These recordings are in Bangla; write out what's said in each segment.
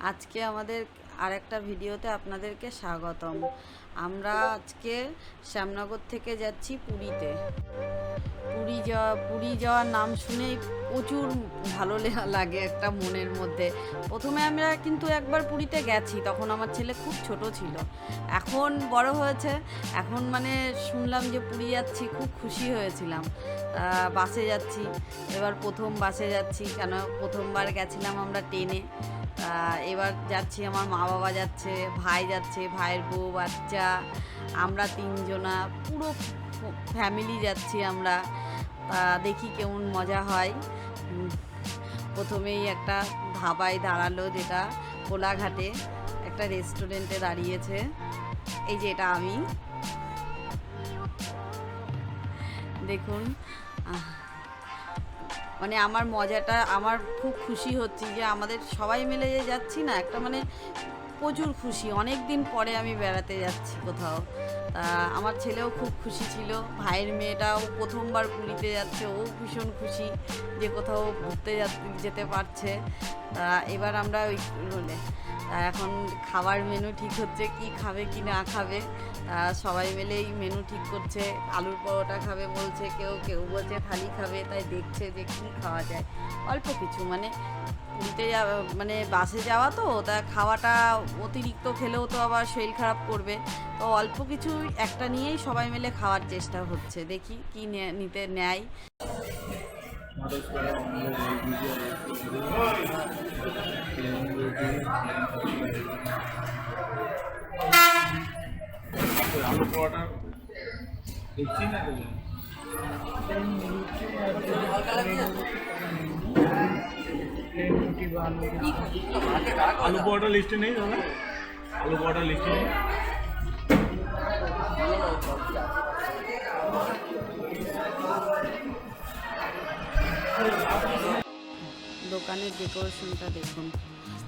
আজকে আমাদের আরেকটা ভিডিওতে আপনাদেরকে স্বাগতম। আমরা আজকে শ্যামনগর থেকে যাচ্ছি পুরীতে। পুরী যাওয়ার নাম শুনেই প্রচুর ভালো লাগে একটা মনের মধ্যে। প্রথমে আমরা কিন্তু একবার পুরীতে গেছি, তখন আমার ছেলে খুব ছোট ছিল। এখন বড় হয়েছে, এখন মানে শুনলাম যে পুরী যাচ্ছি, খুব খুশি হয়েছিলাম। বাসে যাচ্ছি, এবার প্রথম বাসে যাচ্ছি, কেন প্রথমবার গেছিলাম আমরা ট্রেনে। এবার যাচ্ছি, আমার মা বাবা যাচ্ছে, ভাই যাচ্ছে, ভাইয়ের বউ বাচ্চা, আমরা তিনজনা পুরো ফ্যামিলি যাচ্ছি আমরা। দেখি কেমন মজা হয়। প্রথমেই একটা ধাবায় দাঁড়ালো, যেটা কোলাঘাটে একটা রেস্টুরেন্টে দাঁড়িয়েছে। এই যে এটা আমি, দেখুন। মানে আমার মজাটা, আমার খুব খুশি হচ্ছি যে আমাদের সবাই মিলে যে যাচ্ছি না, একটা মানে প্রচুর খুশি। অনেক দিন পরে আমি বেড়াতে যাচ্ছি কোথাও। তা আমার ছেলেও খুব খুশি ছিল, ভাইয়ের মেয়েটাও প্রথমবার পুরীতে যাচ্ছে, ও ভীষণ খুশি যে কোথাও ঘুরতে যেতে পারছে। তা এবার আমরা ওই হলে এখন খাবার মেনু ঠিক হচ্ছে, কি খাবে কি না খাবে। সবাই মিলেই মেনু ঠিক করছে। আলুর পরোটা খাবে বলছে কেউ, কেউ বলছে থালি খাবে, তাই দেখছে যে কী খাওয়া যায়। অল্প কিছু, মানে পুরীতে মানে বাসে যাওয়া তো, তা খাওয়াটা অতিরিক্ত খেলেও তো আবার শরীর খারাপ করবে। তো অল্প কিছু একটা নিয়েই সবাই মিলে খাওয়ার চেষ্টা হচ্ছে, দেখি কি নিতে নেয়। আলু পরোটা দেখছি না আলু পরোটা লিস্টে নেই দাদা, আলু পরোটা লিস্টে নেই।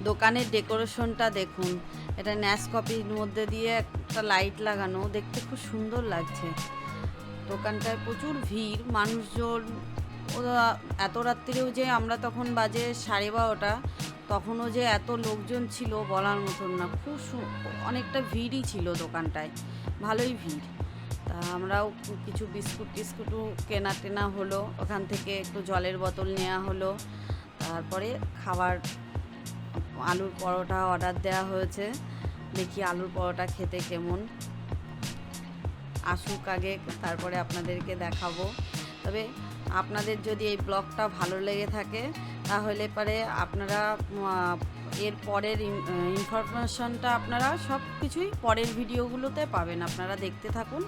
দোকানের ডেকোরেশনটা দেখুন। এটা ন্যাস কপির মধ্যে দিয়ে একটা লাইট লাগানো, দেখতে খুব সুন্দর লাগছে। দোকানটায় প্রচুর ভিড়, মানুষজন। ওরা এত রাত্রিরেও যে, আমরা তখন বাজে 12:30, তখনও যে এত লোকজন ছিল বলার মতন না। খুব অনেকটা ভিড়ই ছিল দোকানটায়, ভালোই ভিড়। তা আমরাও কিছু বিস্কুট টিস্কুটও কেনা টেনা হলো, ওখান থেকে একটু জলের বোতল নেওয়া হলো। তারপরে খাবার, আলুর পরোটা অর্ডার দেওয়া হয়েছে। দেখি আলুর পরোটা খেতে কেমন, আসুক আগে, তারপরে আপনাদেরকে দেখাবো। তবে আপনাদের যদি এই ব্লগটা ভালো লেগে থাকে, তাহলে পরে আপনারা এর পরের ইনফরমেশনটা আপনারা সব কিছুই পরের ভিডিওগুলোতে পাবেন। আপনারা দেখতে থাকুন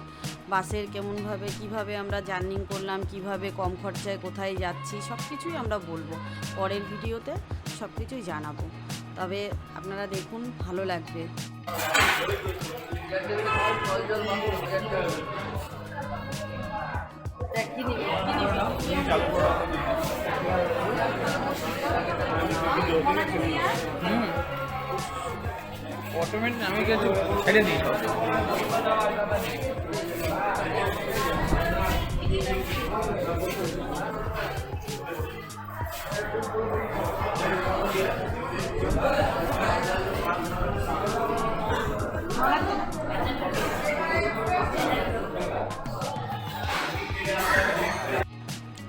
বাসের কেমনভাবে, কিভাবে আমরা জার্নি করলাম, কিভাবে কম খরচায় কোথায় যাচ্ছি, সব কিছুই আমরা বলবো পরের ভিডিওতে, সব কিছুই জানাবো। তবে আপনারা দেখুন, ভালো লাগবে। অটোমেটিক আমি কিছু ছেড়ে দিই।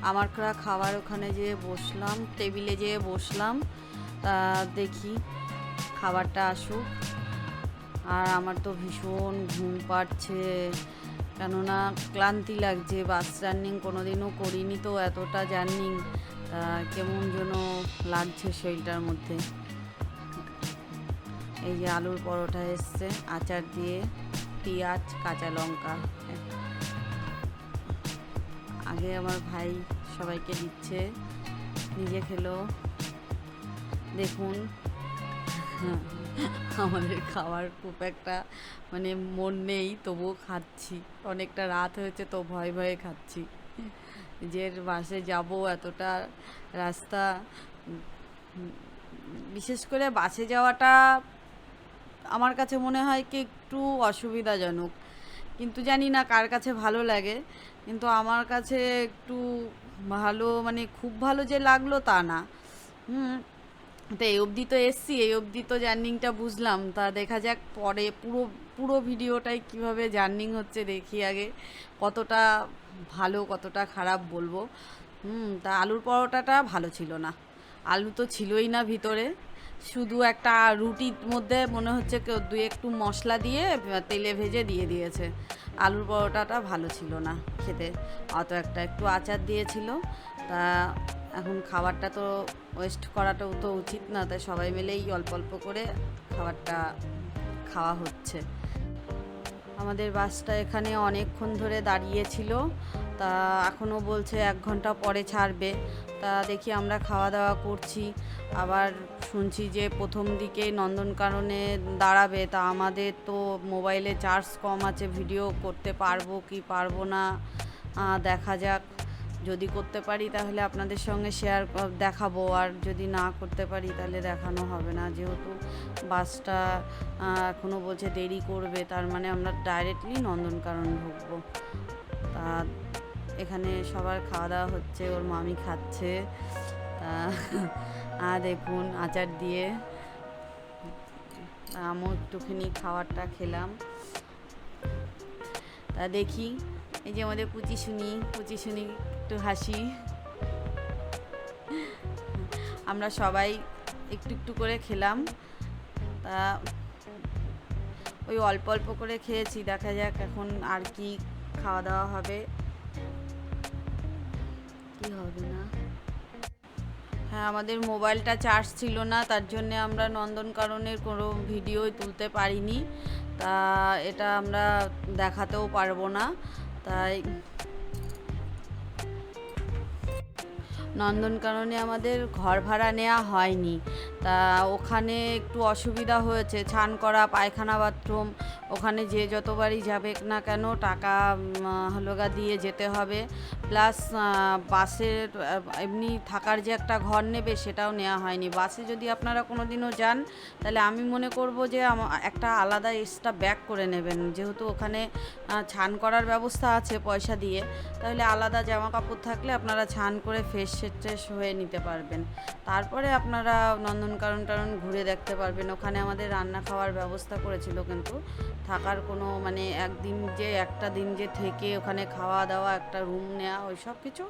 আমার খাবার ওখানে যেয়ে বসলাম, টেবিলে যেয়ে বসলাম। তা দেখি খাবারটা আসুক। আর আমার তো ভীষণ ঘুম পাচ্ছে, কেননা ক্লান্তি লাগছে। বাস জার্নি কোনোদিনও করিনি তো, এতটা জার্নি কেমন যেন লাগছে শরীরটার মধ্যে। এই যে আলুর পরোটা এসছে আচার দিয়ে, পেঁয়াজ, কাঁচা লঙ্কা। আগে আমার ভাই সবাইকে দিচ্ছে, নিজে খেলো। দেখুন আমাদের খাওয়ার খুব একটা মানে মন নেই, তবুও খাচ্ছি। অনেকটা রাত হয়েছে তো ভয়ে ভয়ে খাচ্ছি, যে বাসে যাব এতটা রাস্তা। বিশেষ করে বাসে যাওয়াটা আমার কাছে মনে হয় কি একটু অসুবিধাজনক, কিন্তু জানি না কার কাছে ভালো লাগে। কিন্তু আমার কাছে একটু ভালো, মানে খুব ভালো যে লাগলো তা না। তো এই অবধি তো এসছি, এই অবধি তো জার্নিংটা বুঝলাম। তা দেখা যাক পরে পুরো পুরো ভিডিওটাই কীভাবে জার্নিং হচ্ছে দেখি আগে, কতটা ভালো কতটা খারাপ বলবো। তা আলুর পরোটাটা ভালো ছিল না, আলু তো ছিলই না ভিতরে, শুধু একটা রুটির মধ্যে মনে হচ্ছে কেউ একটু মশলা দিয়ে তেলে ভেজে দিয়ে দিয়েছে। আলুর পরোটাটা ভালো ছিল না খেতে, অত একটু আচার দিয়েছিল। তা এখন খাবারটা তো ওয়েস্ট করাটাও তো উচিত না, তাই সবাই মিলেই অল্প অল্প করে খাবারটা খাওয়া হচ্ছে। আমাদের বাসটা এখানে অনেকক্ষণ ধরে দাঁড়িয়েছিল, তা এখনও বলছে 1 ঘন্টা পরে ছাড়বে। তা দেখি আমরা খাওয়া দাওয়া করছি। আবার শুনছি যে প্রথম দিকে নন্দনকাননে দাঁড়াবে, তা আমাদের তো মোবাইলে চার্জ কম আছে, ভিডিও করতে পারবো কি পারবো না দেখা যাক। যদি করতে পারি তাহলে আপনাদের সঙ্গে দেখাবো, আর যদি না করতে পারি তাহলে দেখানো হবে না, যেহেতু বাসটা এখনও বলছে দেরি করবে, তার মানে আমরা ডাইরেক্টলি নন্দনকানন ঢুকবো। তা এখানে সবার খাওয়া দাওয়া হচ্ছে, ওর মামি খাচ্ছে। তা দেখুন আচার দিয়ে, আমিও একটুখানি খাবারটা খেলাম। তা দেখি এই যে আমাদের পুচি শুনি একটু হাসি। আমরা সবাই একটু একটু করে খেলাম, তা ওই অল্প অল্প করে খেয়েছি। দেখা যাক এখন আর কি খাওয়া দাওয়া হবে কি হবে না। হ্যাঁ, আমাদের মোবাইলটা চার্জ ছিল না, তার জন্যে আমরা নন্দনকাননের কোনো ভিডিওই তুলতে পারিনি। তা এটা আমরা দেখাতেও পারবো না, তাই নন্দনকাননে আমাদের ঘর ভাড়া নেওয়া হয়নি। তা ওখানে একটু অসুবিধা হয়েছে, স্নান করা, পায়খানা, বাথরুম, ওখানে যে যতবারই যাবে না কেন টাকা দিয়ে যেতে হবে। প্লাস বাসের এমনি থাকার যে একটা ঘর নেবে সেটাও নেওয়া হয়নি। বাসে যদি আপনারা কোনো দিনও যান তাহলে আমি মনে করব যে একটা আলাদা এক্সট্রা ব্যাগ করে নেবেন, যেহেতু ওখানে স্নান করার ব্যবস্থা আছে পয়সা দিয়ে, তাহলে আলাদা জামা কাপড় থাকলে আপনারা স্নান করে ফ্রেশ হয়ে নিতে পারবেন। তারপরে আপনারা নন্দনকানন ঘুরে দেখতে পারবেন। ওখানে আমাদের রান্না খাওয়ার ব্যবস্থা করেছিল, কিন্তু থাকার কোনো মানে একটা দিন যে থেকে ওখানে খাওয়া দাওয়া, একটা রুম নেওয়া, ওই সব কিছু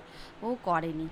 ও করেনি।